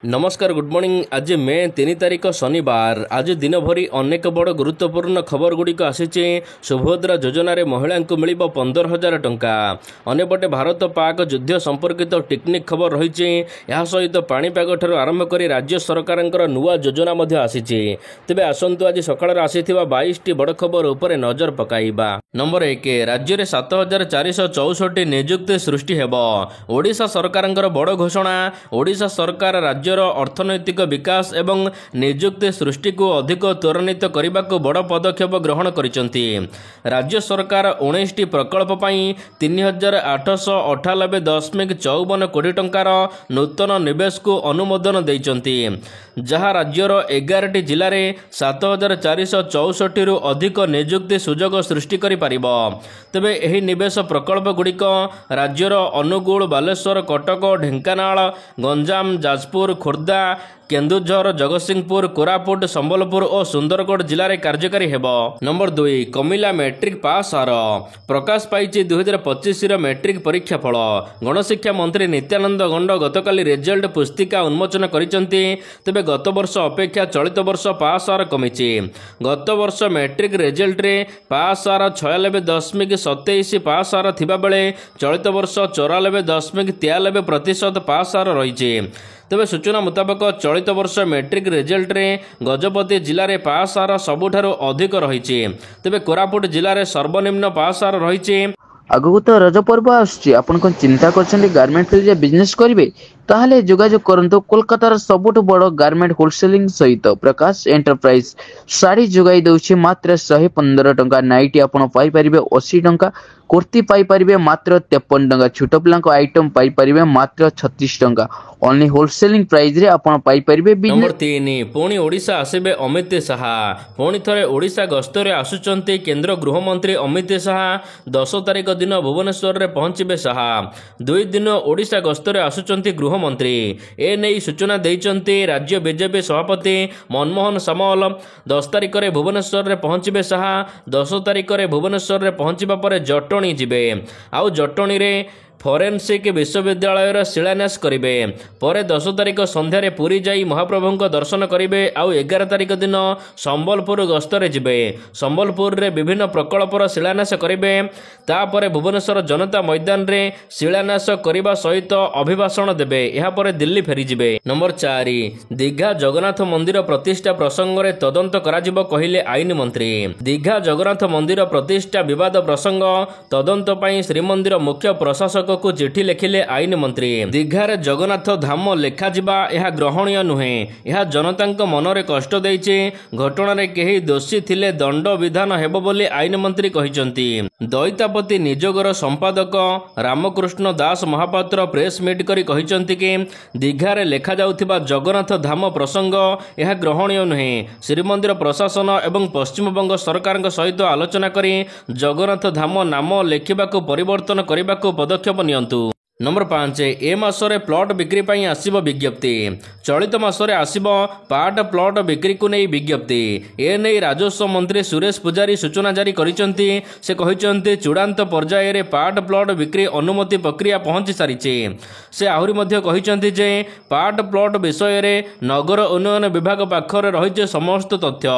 नमस्कार good morning. आज मे 3 तारिख शनिवार। आज दिन भरी अनेक बड़ गुरुत्वपूर्ण खबर गुड़िक आसी। सुभद्रा योजन महिला को मिल 15,000 टंका। अन्यपटे भारत पाक युद्ध संपर्कित टेक्निक खबर रही। सहित पाणीपाग ठार आरंभ कर राज्य सरकार नुआ योजना आसी। तेबे आसतु आज सकाळ आसी 22 बड़ खबर उपर नजर पकाइबा। नंबर 1 राज्य में 7,464 नियुक्ति सृष्टि हेब। ओडिशा सरकार बड़ घोषणा। ओडिशा सरकार राज्यर अर्थनैतिक विकास एवं नियुक्ति सृष्टि को अधिक त्वरान्वित करने को बड़ पदक्षेप ग्रहण करिसेंती। राज्य सरकार 19 प्रकल्प पर 3,898.54 कोटी टंकार नूतन निवेश को अनुमोदन देइचंती, जहाँ राज्यर 11 जिले में 7,464 रु अधिक नियुक्ति सुजोग सृष्टि करि पारिबो। तेबे एही निवेश प्रकल्प गुड़िक राज्यर अनुगुल, बालेश्वर, कटक, ढेंकानाल, गंजाम, जाजपुर, खोर्धा, केन्दुझर, जगतसिंहपुर, कोरापुट, संबलपुर और सुंदरगढ़ जिले में कार्यकारी हेब। नंबर 2 कमिला मैट्रिक पास हार। प्रकाश पाई 2025 मैट्रिक परीक्षा फल। गणशिक्षा मंत्री नित्यानंद गंड गतकाली रिजल्ट पुस्तिका उन्मोचन करिसेंती। तेबे गत वर्ष अपेक्षा चलित वर्ष पास हार कमिछि। गत वर्ष मैट्रिक रिजल्ट रे पास हार 96.27 पास हार थिबा बेले चलित वर्ष 94.93% पास हार रही। तेबे सूचना मुताबक चलित वर्ष मैट्रिक रिजल्ट रे गजपति जिले में पास हार सबुठारु अधिक रही। तेबे कोरापुट जिले में सर्वनिम्न पास हार रही। आगु तो रज पर्व आसुची। आपण कोन चिंता करछन्ती गारमेंट फील्ड रे बिजनेस करिवे ताहले जोगाजोग करंतु। कोलकातार सबुठ बड़ गारमेंट होलसेलिंग सहित प्रकाश एंटरप्राइज साड़ी जोगाई दउछि मात्र 115 टंका। नाइटी आपण पाई परिबे 80 टंका। कुर्ती पाई परिबे मात्र 53 टंका। छोट पिलांको आइटम पाई परिबे मात्र 36 टंका। ओनली होलसेलिंग प्राइस रे आपण पाई परिबे। नंबर 3 पुणी ओडिशा आसीबे अमित शाह। पुणी थरे ओडिशा गस्तरे आसुचंती केंद्र गृहमंत्री अमित शाह। 10 तारिख दिन भुवनेश्वर रे पहुंचबे शाह। 2 दिन ओडिशा गस्तरे आसुचंती गृहमंत्री। ए नै सूचना देइचंती राज्य बीजेपी सभापति मनमोहन सामल। 10 तारिख रे भुवनेश्वर रे पहुंचबे शाह। 10 तारिख रे भुवनेश्वर रे पहुंचबा परे जटणी जिबे। आउ जटणी रे फोरेन्सिक विश्वविद्यालय शिलान्यास करेंगे। पर 10 तारिख संध्यारे पुरी जाई महाप्रभु दर्शन करेंगे। आउ 11 तारिख दिन संबलपुर गस्तरे जिबे। संबलपुर रे विभिन्न प्रकल्पर शिलान्यास करेंगे। तापर भुवनेश्वर जनता मैदान रे शिलान्यास करने सहित अभिभाषण देबे। यहाँ पर दिल्ली फेरी जिबे। नंबर 4 दीघा जगन्नाथ मंदिर प्रतिष्ठा प्रसंग में तदंत कराजिबो कहिले आईन मंत्री। दीघा जगन्नाथ मंदिर प्रतिष्ठा विवाद प्रसंग तदंत पई श्रीमंदिर मुख्य प्रशासक को चिठी लिखिले आईन मंत्री। दीघार जगन्नाथ धाम लेखा जिबा यह ग्रहणीय नुहे। यह जनता मनरे कष्ट देइछे। घटना केही दोषी थिले दंड विधान हेबो बोली आईन मंत्री कहिसंती। दैतापति निजोगर संपादक रामकृष्ण दास महापात्र प्रेस मीट करी कहिसंती कि दीघार लेखा जाउथिबा जगन्नाथ धाम प्रसंग यह ग्रहणीय नुहे। श्रीमंदिर प्रशासन एवं पश्चिमबंग सरकार सहित आलोचना करी जगन्नाथ धाम नाम लेखिबाकू परिवर्तन करिबाकू पदक्षेप नियंतु। नंबर 5 ए मासरे प्लॉट बिक्री पई आसीबो विज्ञप्ति। चलित मासरे आसीबो पार्ट प्लॉट बिक्री को नहीं विज्ञप्ति। ए नहीं राजस्व मंत्री सुरेश पुजारी सूचना जारी करिसंती। से कहिसंती चूड़ांत पर्याय रे पार्ट प्लॉट बिक्री अनुमति प्रक्रिया पहुंची सारिছে। से आहुरी मध्य कहिसंती जे पार्ट प्लॉट विषय रे नगर उन्नयन विभाग पाखरे रहिছে समस्त तथ्य।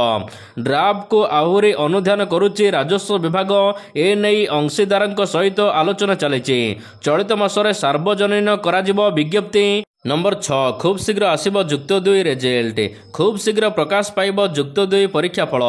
ड्राफ्ट को आहुरी अनुध्यान करुछि राजस्व विभाग। ए नहीं अंशीदारक सहित आलोचना चलिছে। चलित मासरे सार्वजनीन कराजिबो विज्ञप्ति। नंबर 6 खूब शीघ्र आसीबो जुक्त 2 रिजल्ट। खूब शीघ्र प्रकाश पाइबो जुक्त 2 परीक्षा फल।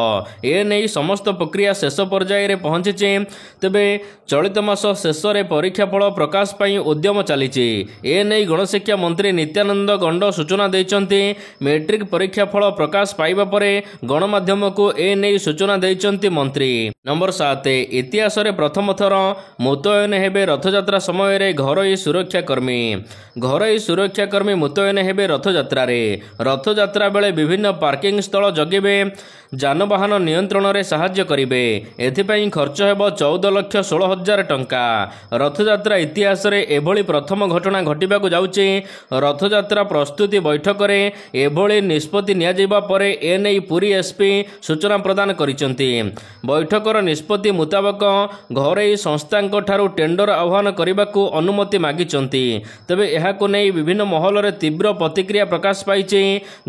ए नहीं समस्त प्रक्रिया शेष पर्याय रे पहुंचीचे। तेबे चलित मास शेष रे परीक्षा फल प्रकाश पाई उद्यम चलीचे। ए नहीं गणशिक्षा मंत्री नित्यानंद गंड सूचना देइचंती। मैट्रिक परीक्षा फल प्रकाश पाइबा परे गणमाध्यम को ए नहीं सूचना देइचंती मंत्री। नंबर 7 इतिहास रे प्रथम थर मुतयन हेबे रथयात्रा समय रे घरोई सुरक्षा कर्मी। घरोई सुरक्षा कर्मी मुतयन हेबे रथयात्रा रे। रथयात्रा बेले विभिन्न पार्किंग स्थल जगिबे। जानवाहन नियंत्रण रे साहाय्य करिवे। एथिपई खर्च हेबो 14,16,000 टंका। रथयात्रा इतिहास रे एभली प्रथम घटना घटिबाकू जाउची। रथयात्रा प्रस्तुति बैठक रे एभली निष्पत्ति निया जाइबा परे एनै पुरी एसपी सूचना प्रदान करिसंती। बैठकर निष्पत्ति मुताबक घरोई संस्थांक ठारू टेंडर आह्वान करने को अनुमति मागिचंती। तेबे एहाको नै विभिन्न ମହଲରେ ତୀବ୍ର ପ୍ରତିକ୍ରିୟା ପ୍ରକାଶ ପାଇଛି।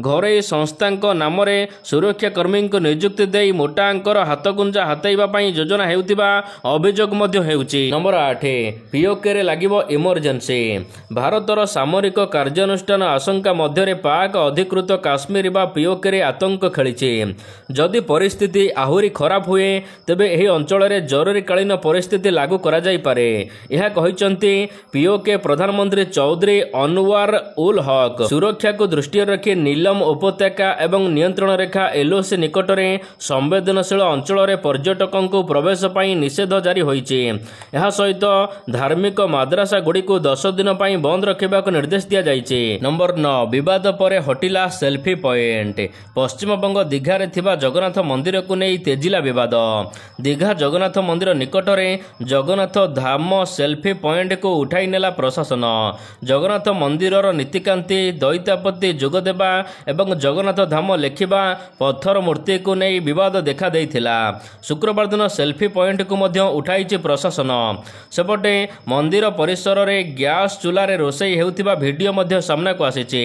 ଘରୋଇ ସଂସ୍ଥାଙ୍କ ନାମରେ ସୁରକ୍ଷାକର୍ମୀଙ୍କୁ ନିଯୁକ୍ତି ଦେଇ ମୋଟା ଅଙ୍କର ହାତଗୁଞ୍ଜା ହାତେଇବା ପାଇଁ ଯୋଜନା ହେଉଥିବା ଅଭିଯୋଗ ମଧ୍ୟ ହେଉଛି। ନମ୍ବର 8 ପିଓକେରେ ଲାଗିବ ଇମର୍ଜେନ୍ସି। ଭାରତର ସାମରିକ କାର୍ଯ୍ୟାନୁଷ୍ଠାନ ଆଶଙ୍କା ମଧ୍ୟରେ ପାକ୍ ଅଧିକୃତ କାଶ୍ମୀର ବା ପିଓକେରେ ଆତଙ୍କ ଖେଳିଛି। ଯଦି ପରିସ୍ଥିତି ଆହୁରି ଖରାପ ହୁଏ ତେବେ ଏହି ଅଞ୍ଚଳରେ ଜରୁରୀକାଳୀନ ପରିସ୍ଥିତି ଲାଗୁ କରାଯାଇପାରେ। ଏହା କହିଛନ୍ତି ପିଓକେ ପ୍ରଧାନମନ୍ତ୍ରୀ ଚୌଧୁରୀ ଅନୱାର ଉଲ୍ ହକ୍। ସୁରକ୍ଷାକୁ ଦୃଷ୍ଟିରେ ରଖି ନିଲମ ଉପତ୍ୟକା ଏବଂ ନିୟନ୍ତ୍ରଣ ରେଖା ଏଲ୍ଓସି ନିକଟରେ ସମ୍ବେଦନଶୀଳ ଅଞ୍ଚଳରେ ପର୍ଯ୍ୟଟକଙ୍କୁ ପ୍ରବେଶ ପାଇଁ ନିଷେଧ ଜାରି ହୋଇଛି। ଏହା ସହିତ ଧାର୍ମିକ ମାଦ୍ରାସା ଗୁଡ଼ିକୁ 10 ଦିନ ପାଇଁ ବନ୍ଦ ରଖିବାକୁ ନିର୍ଦ୍ଦେଶ ଦିଆଯାଇଛି। ନମ୍ବର 9 ବିବାଦ ପରେ ହଟିଲା ସେଲ୍ଫି ପଏଣ୍ଟ। ପଶ୍ଚିମବଙ୍ଗ ଦୀଘାରେ ଥିବା ଜଗନ୍ନାଥ ମନ୍ଦିରକୁ ନେଇ ତେଜିଲା ବିବାଦ। ଦୀଘା ଜଗନ୍ନାଥ ମନ୍ଦିର ନିକଟରେ ଜଗନ୍ନାଥ ଧାମ ସେଲ୍ଫି ପଏଣ୍ଟକୁ ଉଠାଇ ନେଲା ପ୍ରଶାସନ। ଜଗନ୍ନାଥ ମନ୍ଦିରର ନୀତିକାନ୍ତି ଦଇତାପତି ଯୋଗଦେବା ଏବଂ ଜଗନ୍ନାଥ ଧାମ ଲେଖିବା ପଥର ମୂର୍ତ୍ତିକୁ ନେଇ ବିବାଦ ଦେଖାଦେଇଥିଲା। ଶୁକ୍ରବାର ଦିନ ସେଲ୍ଫି ପଏଣ୍ଟକୁ ମଧ୍ୟ ଉଠାଇଛି ପ୍ରଶାସନ। ସେପଟେ ମନ୍ଦିର ପରିସରରେ ଗ୍ୟାସ୍ ଚୁଲାରେ ରୋଷେଇ ହେଉଥିବା ଭିଡ଼ିଓ ମଧ୍ୟ ସାମ୍ନାକୁ ଆସିଛି।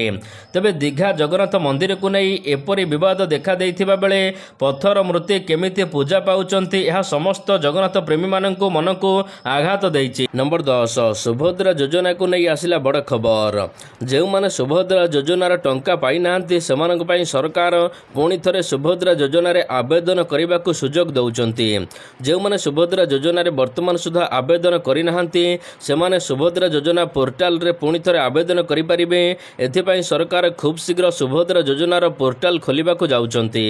ତେବେ ଦୀଘା ଜଗନ୍ନାଥ ମନ୍ଦିରକୁ ନେଇ ଏପରି ବିବାଦ ଦେଖାଦେଇଥିବା ବେଳେ ପଥର ମୂର୍ତ୍ତି କେମିତି ପୂଜା ପାଉଛନ୍ତି ଏହା ସମସ୍ତ ଜଗନ୍ନାଥ ପ୍ରେମୀମାନଙ୍କୁ ମନକୁ ଆଘାତ ଦେଇଛି। ନମ୍ବର 10 ସୁଭଦ୍ରା ଯୋଜନାକୁ ନେଇ ଆସିଲା ବଡ଼ ଖବର। ଯେଉଁମାନେ ସୁଭଦ୍ରା ଯୋଜନାର ଟଙ୍କା ପାଇନାହାନ୍ତି ସେମାନଙ୍କ ପାଇଁ ସରକାର ପୁଣି ଥରେ ସୁଭଦ୍ରା ଯୋଜନାରେ ଆବେଦନ କରିବାକୁ ସୁଯୋଗ ଦେଉଛନ୍ତି। ଯେଉଁମାନେ ସୁଭଦ୍ରା ଯୋଜନାରେ ବର୍ତ୍ତମାନ ସୁଦ୍ଧା ଆବେଦନ କରିନାହାନ୍ତି ସେମାନେ ସୁଭଦ୍ରା ଯୋଜନା ପୋର୍ଟାଲରେ ପୁଣି ଥରେ ଆବେଦନ କରିପାରିବେ। ଏଥିପାଇଁ ସରକାର ଖୁବ୍ ଶୀଘ୍ର ସୁଭଦ୍ରା ଯୋଜନାର ପୋର୍ଟାଲ ଖୋଲିବାକୁ ଯାଉଛନ୍ତି।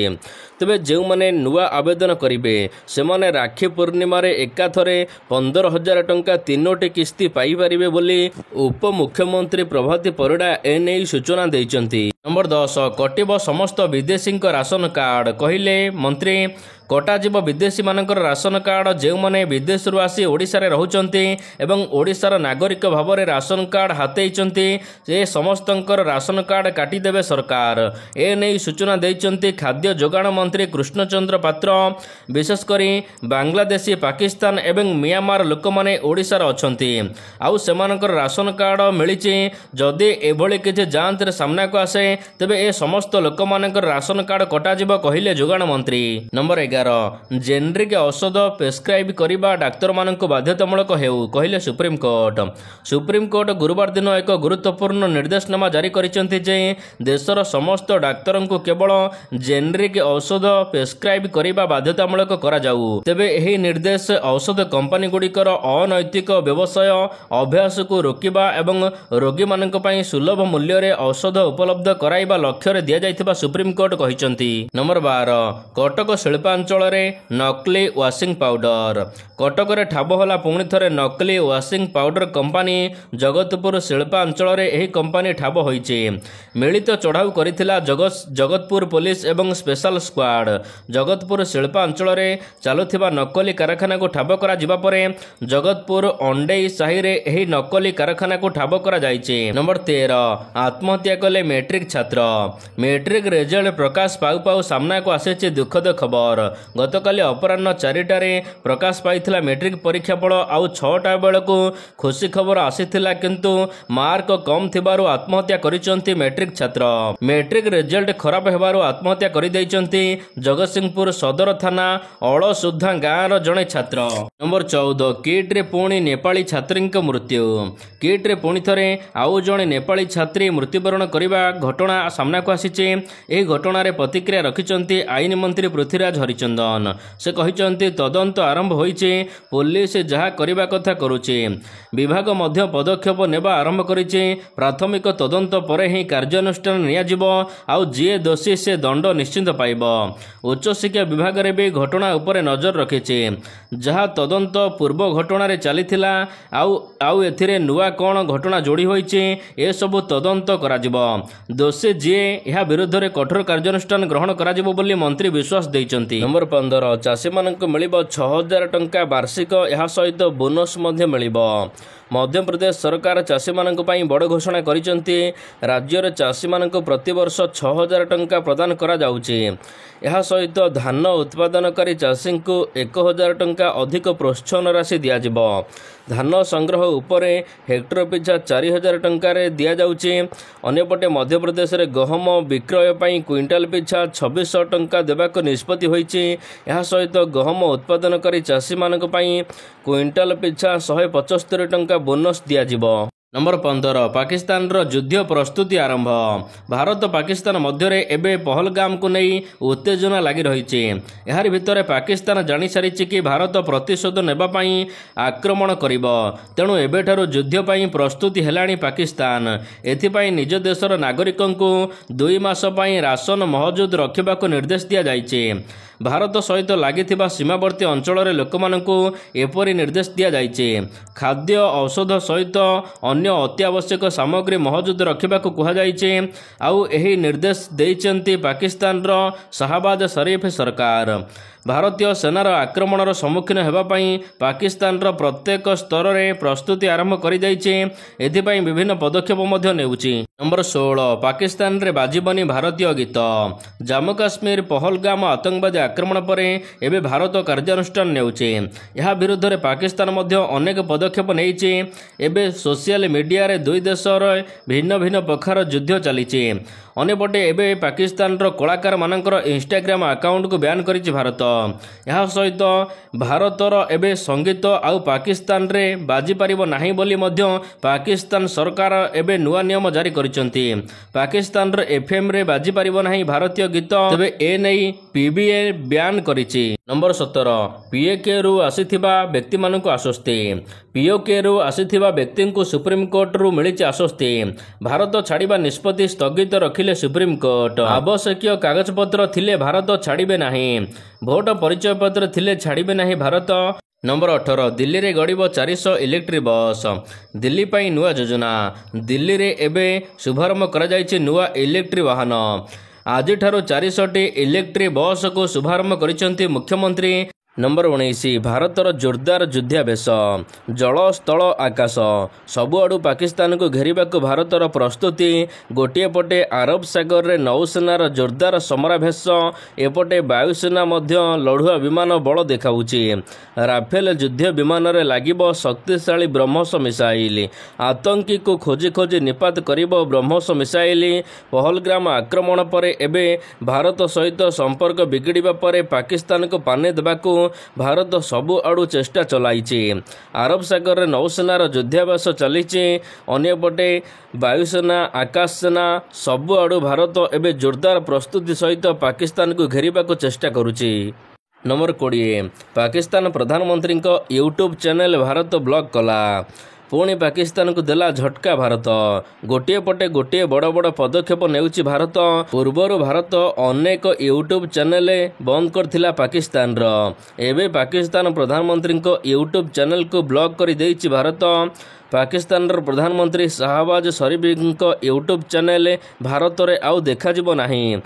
ତେବେ ଯେଉଁମାନେ ନୂଆ ଆବେଦନ କରିବେ ସେମାନେ ରାକ୍ଷୀ ପୂର୍ଣ୍ଣିମାରେ ଏକାଥରେ 15,000 ଟଙ୍କା 3ଟି କିସ୍ତି ପାଇପାରିବେ ବୋଲି ଉପମୁଖ୍ୟମନ୍ତ୍ରୀ ପ୍ରଭାତୀ ପରିଡ଼ା ଏନେଇ ସୂଚନା ଦେଇଛନ୍ତି। ନମ୍ବର 10 କଟିବ ସମସ୍ତ ବିଦେଶୀଙ୍କ ରାସନ କାର୍ଡ କହିଲେ ମନ୍ତ୍ରୀ। କଟାଯିବ ବିଦେଶୀମାନଙ୍କର ରାସନ କାର୍ଡ। ଯେଉଁମାନେ ବିଦେଶରୁ ଆସି ଓଡ଼ିଶାରେ ରହୁଛନ୍ତି ଏବଂ ଓଡ଼ିଶାର ନାଗରିକ ଭାବରେ ରାସନ କାର୍ଡ ହାତେଇଛନ୍ତି ସେ ସମସ୍ତଙ୍କର ରାସନ କାର୍ଡ କାଟିଦେବେ ସରକାର। ଏନେଇ ସୂଚନା ଦେଇଛନ୍ତି ଖାଦ୍ୟ ଯୋଗାଣ ମନ୍ତ୍ରୀ କୃଷ୍ଣଚନ୍ଦ୍ର ପାତ୍ର। ବିଶେଷ କରି ବାଂଲାଦେଶୀ, ପାକିସ୍ତାନ ଏବଂ ମିଆଁମାର ଲୋକମାନେ ଓଡ଼ିଶାରେ ଅଛନ୍ତି ଆଉ ସେମାନଙ୍କର ରାସନ କାର୍ଡ ମିଳିଛି। ଯଦି ଏଭଳି କିଛି ଯାଞ୍ଚରେ ସାମ୍ନାକୁ ଆସେ ତେବେ ଏ ସମସ୍ତ ଲୋକମାନଙ୍କର ରାସନ କାର୍ଡ କଟାଯିବ କହିଲେ ଯୋଗାଣ ମନ୍ତ୍ରୀ। ନମ୍ବର 11 ଜେନେରିକ୍ ଔଷଧ ପ୍ରେସ୍କ୍ରାଇବ୍ କରିବା ଡାକ୍ତରମାନଙ୍କୁ ବାଧ୍ୟତାମୂଳକ ହେଉ କହିଲେ ସୁପ୍ରିମକୋର୍ଟ। ସୁପ୍ରିମକୋର୍ଟ ଗୁରୁବାର ଦିନ ଏକ ଗୁରୁତ୍ୱପୂର୍ଣ୍ଣ ନିର୍ଦ୍ଦେଶନାମା ଜାରି କରିଛନ୍ତି ଯେ ଦେଶର ସମସ୍ତ ଡାକ୍ତରଙ୍କୁ କେବଳ ଜେନେରିକ୍ ଔଷଧ ପ୍ରେସ୍କ୍ରାଇବ୍ କରିବା ବାଧ୍ୟତାମୂଳକ କରାଯାଉ। ତେବେ ଏହି ନିର୍ଦ୍ଦେଶ ଔଷଧ କମ୍ପାନୀଗୁଡ଼ିକର ଅନୈତିକ ବ୍ୟବସାୟ ଅଭ୍ୟାସକୁ ରୋକିବା ଏବଂ ରୋଗୀମାନଙ୍କ ପାଇଁ ସୁଲଭ ମୂଲ୍ୟରେ ଔଷଧ ଉପଲବ୍ଧ କରାଇବା ଲକ୍ଷ୍ୟରେ ଦିଆଯାଇଥିବା ସୁପ୍ରିମକୋର୍ଟ କହିଛନ୍ତି। ନମ୍ବର 12 କଟକ ଶିଳ୍ପାଞ୍ଚଳରେ ନକଲି ୱାସିଂ ପାଉଡର। କଟକରେ ଠାବ ହେଲା ପୁଣି ଥରେ ନକଲି ୱାସିଂ ପାଉଡର କମ୍ପାନୀ। ଜଗତପୁର ଶିଳ୍ପାଞ୍ଚଳରେ ଏହି କମ୍ପାନୀ ଠାବ ହୋଇଛି। ମିଳିତ ଚଢ଼ାଉ କରିଥିଲା ଜଗତପୁର ପୋଲିସ ଏବଂ ସ୍ପେଶାଲ ସ୍କ୍ୱାଡ୍। ଜଗତପୁର ଶିଳ୍ପାଞ୍ଚଳରେ ଚାଲୁଥିବା ନକଲି କାରଖାନାକୁ ଠାବ କରାଯିବା ପରେ ଜଗତପୁର ଅଣ୍ଡେଇ ସାହିରେ ଏହି ନକଲି କାରଖାନାକୁ ଠାବ କରାଯାଇଛି। ନମ୍ବର 13 ଆତ୍ମହତ୍ୟା କଲେ ମେଟ୍ରିକ ଛାତ୍ର। ମେଟ୍ରିକ ରେଜଲ୍ଟ ପ୍ରକାଶ ପାଉ ପାଉ ସାମ୍ନାକୁ ଆସିଛି ଦୁଃଖଦ ଖବର। ଗତକାଲି ଅପରାହ୍ନ 4ଟାରେ ପ୍ରକାଶ ପାଇଥିଲା ମେଟ୍ରିକ ପରୀକ୍ଷା ଫଳ। ଆଉ 6ଟା ବେଳକୁ ଖୁସି ଖବର ଆସିଥିଲା କିନ୍ତୁ ମାର୍କ କମ୍ ଥିବାରୁ ଆତ୍ମହତ୍ୟା କରିଛନ୍ତି ମେଟ୍ରିକ ଛାତ୍ର। ମେଟ୍ରିକ ରେଜଲ୍ଟ ଖରାପ ହେବାରୁ ଆତ୍ମହତ୍ୟା କରିଦେଇଛନ୍ତି ଜଗତସିଂହପୁର ସଦର ଥାନା ଅଳସୁଧା ଗାଁର ଜଣେ ଛାତ୍ର। ନମ୍ବର 14 କିଟ୍ରେ ପୁଣି ନେପାଳୀ ଛାତ୍ରୀଙ୍କ ମୃତ୍ୟୁ। କିଟ୍ରେ ପୁଣି ଥରେ ଆଉ ଜଣେ ନେପାଳୀ ଛାତ୍ରୀ ମୃତ୍ୟୁବରଣ କରିବା ଘଟଣା ସାମ୍ନାକୁ ଆସିଛି। ଏହି ଘଟଣାରେ ପ୍ରତିକ୍ରିୟା ରଖିଛନ୍ତି ଆଇନ ମନ୍ତ୍ରୀ ପୃଥ୍ୱୀରାଜ ହରିଚନ୍ଦନ। ସେ କହିଛନ୍ତି ତଦନ୍ତ ଆରମ୍ଭ ହୋଇଛି। ପୋଲିସ ଯାହା କରିବା କଥା କରୁଛି। ବିଭାଗ ମଧ୍ୟ ପଦକ୍ଷେପ ନେବା ଆରମ୍ଭ କରିଛି। ପ୍ରାଥମିକ ତଦନ୍ତ ପରେ ହିଁ କାର୍ଯ୍ୟାନୁଷ୍ଠାନ ନିଆଯିବ। ଆଉ ଯିଏ ଦୋଷୀ ସେ ଦଣ୍ଡ ନିଶ୍ଚିତ ପାଇବ। ଉଚ୍ଚଶିକ୍ଷା ବିଭାଗରେ ବି ଘଟଣା ଉପରେ ନଜର ରଖିଛି। ଯାହା ତଦନ୍ତ ପୂର୍ବ ଘଟଣାରେ ଚାଲିଥିଲା ଆଉ ଏଥିରେ ନୂଆ କ'ଣ ଘଟଣା ଯୋଡ଼ି ହୋଇଛି ଏସବୁ ତଦନ୍ତ କରାଯିବ। ଦୋଷୀ ଯିଏ ଏହା ବିରୁଦ୍ଧରେ କଠୋର କାର୍ଯ୍ୟାନୁଷ୍ଠାନ ଗ୍ରହଣ କରାଯିବ ବୋଲି ମନ୍ତ୍ରୀ ବିଶ୍ୱାସ ଦେଇଛନ୍ତି। ନମ୍ବର 15 ଚାଷୀମାନଙ୍କୁ ମିଳିବ 6,000 ଟଙ୍କା ବାର୍ଷିକ। ଏହା ସହିତ ବୋନସ୍ ମଧ୍ୟ ମିଳିବ। ମଧ୍ୟପ୍ରଦେଶ ସରକାର ଚାଷୀମାନଙ୍କ ପାଇଁ ବଡ଼ ଘୋଷଣା କରିଛନ୍ତି। ରାଜ୍ୟରେ ଚାଷୀମାନଙ୍କୁ ପ୍ରତିବର୍ଷ 6,000 ଟଙ୍କା ପ୍ରଦାନ କରାଯାଉଛି। ଏହା ସହିତ ଧାନ ଉତ୍ପାଦନକାରୀ ଚାଷୀଙ୍କୁ 1,000 ଟଙ୍କା ଅଧିକ ପ୍ରୋତ୍ସାହନ ରାଶି ଦିଆଯିବ। ଧାନ ସଂଗ୍ରହ ଉପରେ ହେକ୍ଟର ପିଛା 4,000 ଟଙ୍କାରେ ଦିଆଯାଉଛି। ଅନ୍ୟପଟେ ମଧ୍ୟପ୍ରଦେଶରେ ଗହମ ବିକ୍ରୟ ପାଇଁ କ୍ୱିଣ୍ଟାଲ ପିଛା 2,600 ଟଙ୍କା ଦେବାକୁ ନିଷ୍ପତ୍ତି ହୋଇଛି। ଏହା ସହିତ ଗହମ ଉତ୍ପାଦନକାରୀ ଚାଷୀମାନଙ୍କ ପାଇଁ କ୍ୱିଣ୍ଟାଲ ପିଛା 175 ଟଙ୍କା ବୋନସ୍ ଦିଆଯିବ। ନମ୍ବର 15 ପାକିସ୍ତାନର ଯୁଦ୍ଧ ପ୍ରସ୍ତୁତି ଆରମ୍ଭ। ଭାରତ ପାକିସ୍ତାନ ମଧ୍ୟରେ ଏବେ ପହଲଗାମକୁ ନେଇ ଉତ୍ତେଜନା ଲାଗି ରହିଛି। ଏହାରି ଭିତରେ ପାକିସ୍ତାନ ଜାଣିସାରିଛି କି ଭାରତ ପ୍ରତିଶୋଧ ନେବା ପାଇଁ ଆକ୍ରମଣ କରିବ। ତେଣୁ ଏବେଠାରୁ ଯୁଦ୍ଧ ପାଇଁ ପ୍ରସ୍ତୁତି ହେଲାଣି ପାକିସ୍ତାନ। ଏଥିପାଇଁ ନିଜ ଦେଶର ନାଗରିକଙ୍କୁ 2 ମାସ ପାଇଁ ରାସନ ମହଜୁଦ ରଖିବାକୁ ନିର୍ଦ୍ଦେଶ ଦିଆଯାଇଛି। ଭାରତ ସହିତ ଲାଗିଥିବା ସୀମାବର୍ତ୍ତୀ ଅଞ୍ଚଳରେ ଲୋକମାନଙ୍କୁ ଏପରି ନିର୍ଦ୍ଦେଶ ଦିଆଯାଇଛି। ଖାଦ୍ୟ ଔଷଧ ସହିତ ଅନ୍ୟ ଅତ୍ୟାବଶ୍ୟକ ସାମଗ୍ରୀ ମହଜୁଦ ରଖିବାକୁ କୁହାଯାଇଛି। ଆଉ ଏହି ନିର୍ଦ୍ଦେଶ ଦେଇଛନ୍ତି ପାକିସ୍ତାନର ଶାହବାଜ ଶରୀଫ ସରକାର। ଭାରତୀୟ ସେନାର ଆକ୍ରମଣର ସମ୍ମୁଖୀନ ହେବା ପାଇଁ ପାକିସ୍ତାନର ପ୍ରତ୍ୟେକ ସ୍ତରରେ ପ୍ରସ୍ତୁତି ଆରମ୍ଭ କରିଯାଇଛି। ଏଥିପାଇଁ ବିଭିନ୍ନ ପଦକ୍ଷେପ ମଧ୍ୟ ନେଉଛି। ନମ୍ବର 16 ପାକିସ୍ତାନରେ ବାଜିବନି ଭାରତୀୟ ଗୀତ। ଜାମ୍ମୁ କାଶ୍ମୀର ପହଲଗାମ ଆତଙ୍କବାଦୀ ଆକ୍ରମଣ ପରେ ଏବେ ଭାରତ କାର୍ଯ୍ୟାନୁଷ୍ଠାନ ନେଉଛି। ଏହା ବିରୁଦ୍ଧରେ ପାକିସ୍ତାନ ମଧ୍ୟ ଅନେକ ପଦକ୍ଷେପ ନେଇଛି। ଏବେ ସୋସିଆଲ ମିଡ଼ିଆରେ ଦୁଇ ଦେଶର ଭିନ୍ନ ଭିନ୍ନ ପ୍ରକାର ଯୁଦ୍ଧ ଚାଲିଛି। ଅନ୍ୟପଟେ ଏବେ ପାକିସ୍ତାନର କଳାକାରମାନଙ୍କର ଇନଷ୍ଟାଗ୍ରାମ ଆକାଉଣ୍ଟକୁ ବ୍ୟାନ୍ କରିଛି ଭାରତ। ଏହା ସହିତ ଭାରତର ଏବେ ସଙ୍ଗୀତ ଆଉ ପାକିସ୍ତାନରେ ବାଜିପାରିବ ନାହିଁ ବୋଲି ମଧ୍ୟ ପାକିସ୍ତାନ ସରକାର ଏବେ ନୂଆ ନିୟମ ଜାରି କରିଛନ୍ତି। ପାକିସ୍ତାନର ଏଫ୍ଏମ୍ରେ ବାଜିପାରିବ ନାହିଁ ଭାରତୀୟ ଗୀତ। ତେବେ ଏନେଇ ପିବିଏ ବ୍ୟାନ୍ କରିଛି। ନମ୍ବର 17 ପିଓକେରୁ ଆସିଥିବା ବ୍ୟକ୍ତିମାନଙ୍କୁ ଆଶ୍ୱସ୍ତି। ପିଓକେରୁ ଆସିଥିବା ବ୍ୟକ୍ତିଙ୍କୁ ସୁପ୍ରିମକୋର୍ଟରୁ ମିଳିଛି ଆଶ୍ୱସ୍ତି। ଭାରତ ଛାଡ଼ିବା ନିଷ୍ପତ୍ତି ସ୍ଥଗିତ ରଖିଲେ ସୁପ୍ରିମକୋର୍ଟ। ଆବଶ୍ୟକୀୟ କାଗଜପତ୍ର ଥିଲେ ଭାରତ ଛାଡ଼ିବେ ନାହିଁ। ଭୋଟ ପରିଚୟପତ୍ର ଥିଲେ ଛାଡ଼ିବେ ନାହିଁ ଭାରତ। ନମ୍ବର 18 ଦିଲ୍ଲୀରେ ଗଡ଼ିବ 400 ଇଲେକ୍ଟ୍ରିକ୍ ବସ୍। ଦିଲ୍ଲୀ ପାଇଁ ନୂଆ ଯୋଜନା। ଦିଲ୍ଲୀରେ ଏବେ ଶୁଭାରମ୍ଭ କରାଯାଇଛି ନୂଆ ଇଲେକ୍ଟ୍ରିକ୍ ବାହନ। ଆଜିଠାରୁ 400ଟି ଇଲେକ୍ଟ୍ରିକ୍ ବସ୍କୁ ଶୁଭାରମ୍ଭ କରିଛନ୍ତି ମୁଖ୍ୟମନ୍ତ୍ରୀ। ନମ୍ବର 19 ଭାରତର ଜୋରଦାର ଯୁଦ୍ଧାଭ୍ୟାସ। ଜଳ ସ୍ଥଳ ଆକାଶ ସବୁଆଡ଼ୁ ପାକିସ୍ତାନକୁ ଘେରିବାକୁ ଭାରତର ପ୍ରସ୍ତୁତି। ଗୋଟିଏ ପଟେ ଆରବ ସାଗରରେ ନୌସେନାର ଜୋରଦାର ସମରାଭ୍ୟାସ, ଏପଟେ ବାୟୁସେନା ମଧ୍ୟ ଲଢୁଆ ବିମାନ ବଳ ଦେଖାଉଛି। ରାଫେଲ ଯୁଦ୍ଧ ବିମାନରେ ଲାଗିବ ଶକ୍ତିଶାଳୀ ବ୍ରହ୍ମୋସ ମିସାଇଲ। ଆତଙ୍କୀକୁ ଖୋଜି ଖୋଜି ନିପାତ କରିବ ବ୍ରହ୍ମୋସ ମିସାଇଲ। ପହଲଗାମ ଆକ୍ରମଣ ପରେ ଏବେ ଭାରତ ସହିତ ସମ୍ପର୍କ ବିଗିଡ଼ିବା ପରେ ପାକିସ୍ତାନକୁ ପାନେ ଦେବାକୁ ଭାରତ ସବୁଆଡ଼ୁ ଚେଷ୍ଟା ଚଳାଇଛି। ଆରବ ସାଗରରେ ନୌସେନାର ଯୁଦ୍ଧାଭ୍ୟାସ ଚାଲିଛି। ଅନ୍ୟପଟେ ବାୟୁସେନା, ଆକାଶସେନା ସବୁଆଡ଼ୁ ଭାରତ ଏବେ ଜୋରଦାର ପ୍ରସ୍ତୁତି ସହିତ ପାକିସ୍ତାନକୁ ଘେରିବାକୁ ଚେଷ୍ଟା କରୁଛି। ନମ୍ବର 20 ପାକିସ୍ତାନ ପ୍ରଧାନମନ୍ତ୍ରୀଙ୍କ ୟୁଟ୍ୟୁବ୍ ଚ୍ୟାନେଲ ଭାରତ ବ୍ଲକ୍ କଲା। ପୁଣି ପାକିସ୍ତାନକୁ ଦେଲା ଝଟକା ଭାରତ। ଗୋଟିଏ ପଟେ ଗୋଟିଏ ବଡ଼ ବଡ଼ ପଦକ୍ଷେପ ନେଉଛି ଭାରତ। ପୂର୍ବରୁ ଭାରତ ଅନେକ ୟୁଟ୍ୟୁବ୍ ଚ୍ୟାନେଲ ବନ୍ଦ କରିଥିଲା ପାକିସ୍ତାନର। ଏବେ ପାକିସ୍ତାନ ପ୍ରଧାନମନ୍ତ୍ରୀଙ୍କ ୟୁଟ୍ୟୁବ୍ ଚ୍ୟାନେଲକୁ ବ୍ଲକ୍ କରିଦେଇଛି ଭାରତ। ପାକିସ୍ତାନର ପ୍ରଧାନମନ୍ତ୍ରୀ ଶାହବାଜ ଶରୀଫଙ୍କ ୟୁଟ୍ୟୁବ୍ ଚ୍ୟାନେଲ ଭାରତରେ ଆଉ ଦେଖାଯିବ ନାହିଁ।